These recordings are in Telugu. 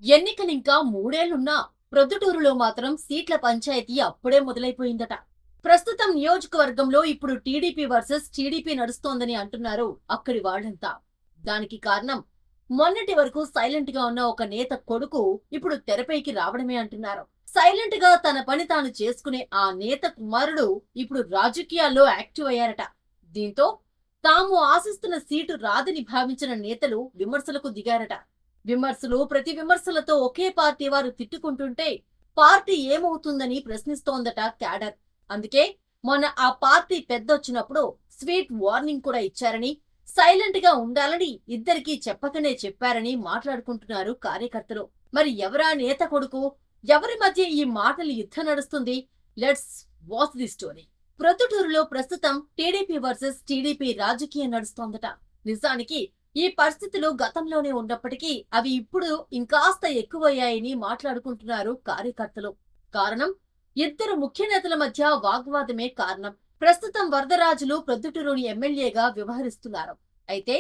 ఎన్నికలింకా మూడేళ్లున్నా ప్రొద్దుటూరులో మాత్రం సీట్ల పంచాయతీ అప్పుడే మొదలైపోయిందట. ప్రస్తుతం నియోజకవర్గంలో ఇప్పుడు టీడీపీ వర్సెస్ టీడీపీ నడుస్తోందని అంటున్నారు అక్కడి వాళ్ళంతా. దానికి కారణం మొన్నటి వరకు సైలెంట్ గా ఉన్న ఒక నేత కొడుకు ఇప్పుడు తెరపైకి రావడమే అంటున్నారు. సైలెంట్ గా తన పని తాను చేసుకునే ఆ నేత కుమారుడు ఇప్పుడు రాజకీయాల్లో యాక్టివ్ అయ్యారట. దీంతో తాము ఆశిస్తున్న సీటు రాదని భావించిన నేతలు విమర్శలకు దిగారట. విమర్శలు ప్రతి విమర్శలతో ఒకే పార్టీ వారు తిట్టుకుంటుంటే పార్టీ ఏమవుతుందని ప్రశ్నిస్తోందట క్యాడర్. అందుకే మొన్న ఆ పార్టీ పెద్దొచ్చినప్పుడు స్వీట్ వార్నింగ్ కూడా ఇచ్చారని, సైలెంట్ గా ఉండాలని ఇద్దరికీ చెప్పకనే చెప్పారని మాట్లాడుకుంటున్నారు కార్యకర్తలు. మరి ఎవరా నేత కొడుకు? ఎవరి మధ్య ఈ మాటల యుద్ధం నడుస్తుంది? Let's watch the story. ప్రొద్దుటూరులో ప్రస్తుతం టీడీపీ వర్సెస్ టీడీపీ రాజకీయం నడుస్తోందట. నిజానికి ఈ పరిస్థితులు గతంలోనే ఉన్నప్పటికీ అవి ఇప్పుడు ఇంకాస్త ఎక్కువయ్యాయని మాట్లాడుకుంటున్నారు కార్యకర్తలు. కారణం ఇద్దరు ముఖ్య నేతల మధ్య వాగ్వాదమే కారణం. ప్రస్తుతం వరదరాజులు ప్రొద్దుటూరుని ఎమ్మెల్యేగా వ్యవహరిస్తున్నారు. అయితే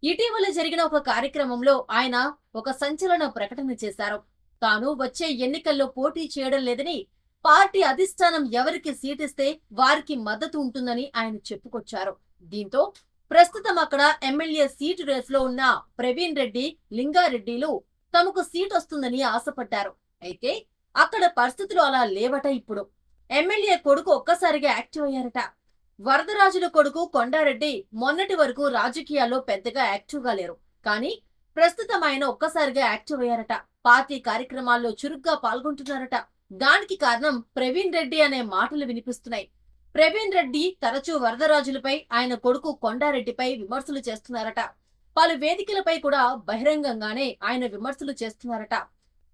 ఇటీవల జరిగిన ఒక కార్యక్రమంలో ఆయన ఒక సంచలన ప్రకటన చేశారు. తాను వచ్చే ఎన్నికల్లో పోటీ చేయడం లేదని, పార్టీ అధిష్టానం ఎవరికి సీటిస్తే వారికి మద్దతు ఉంటుందని ఆయన చెప్పుకొచ్చారు. దీంతో ప్రస్తుతం అక్కడ ఎమ్మెల్యే సీటు రేసులో ఉన్న ప్రవీణ్ రెడ్డి, లింగారెడ్డిలు తమకు సీట్ వస్తుందని ఆశపడ్డారు. అయితే అక్కడ పరిస్థితులు అలా లేవట. ఇప్పుడు ఎమ్మెల్యే కొడుకు ఒక్కసారిగా యాక్టివ్ అయ్యారట. వరదరాజుల కొడుకు కొండారెడ్డి మొన్నటి వరకు రాజకీయాల్లో పెద్దగా యాక్టివ్ గా లేరు. కానీ ప్రస్తుతం ఆయన ఒక్కసారిగా యాక్టివ్ అయ్యారట. పార్టీ కార్యక్రమాల్లో చురుగ్గా పాల్గొంటున్నారట. దానికి కారణం ప్రవీణ్ రెడ్డి అనే మాటలు వినిపిస్తున్నాయి. ప్రవీణ్ రెడ్డి తరచూ వరదరాజులపై, ఆయన కొడుకు కొండారెడ్డిపై విమర్శలు చేస్తున్నారట. పలు వేదికలపై కూడా బహిరంగంగానే ఆయన విమర్శలు చేస్తున్నారట.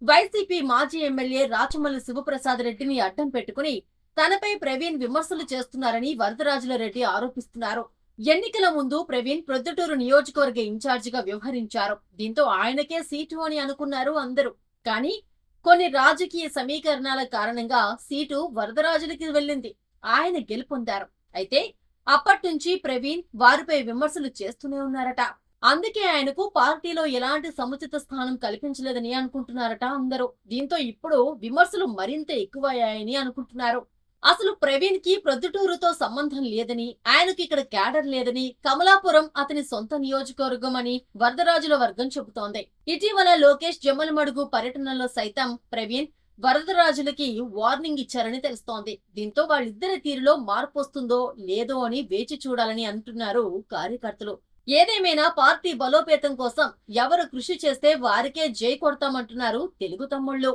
వైసీపీ మాజీ ఎమ్మెల్యే రాచమల్లి శివప్రసాద్ రెడ్డిని అడ్డం పెట్టుకుని తనపై ప్రవీణ్ విమర్శలు చేస్తున్నారని వరదరాజుల రెడ్డి ఆరోపిస్తున్నారు. ఎన్నికల ముందు ప్రవీణ్ ప్రొద్దుటూరు నియోజకవర్గ ఇన్ఛార్జిగా వ్యవహరించారు. దీంతో ఆయనకే సీటు అని అనుకున్నారు అందరూ. కానీ కొన్ని రాజకీయ సమీకరణాల కారణంగా సీటు వరదరాజులకి వెళ్ళింది. ఆయన గెలుపొందారు. అయితే అప్పట్నుంచి ప్రవీణ్ వారిపై విమర్శలు చేస్తూనే ఉన్నారట. అందుకే ఆయనకు పార్టీలో ఎలాంటి సముచిత స్థానం కల్పించలేదని అనుకుంటున్నారట అందరూ. దీంతో ఇప్పుడు విమర్శలు మరింత ఎక్కువయ్యాయని అనుకుంటున్నారు. అసలు ప్రవీణ్ కి ప్రొద్దుటూరుతో సంబంధం లేదని, ఆయనకు ఇక్కడ క్యాడర్ లేదని, కమలాపురం అతని సొంత నియోజకవర్గం అని వరదరాజుల వర్గం చెబుతోంది. ఇటీవల లోకేష్ జమ్మలమడుగు పర్యటనలో సైతం ప్రవీణ్ వరదరాజులకి వార్నింగ్ ఇచ్చారని తెలుస్తోంది. దీంతో వాళ్ళిద్దరి తీరులో మార్పు వస్తుందో లేదో అని వేచి చూడాలని అంటున్నారు కార్యకర్తలు. ఏదేమైనా పార్టీ బలోపేతం కోసం ఎవరు కృషి చేస్తే వారికే జై కొడతామంటున్నారు తెలుగు తమ్ముళ్ళు.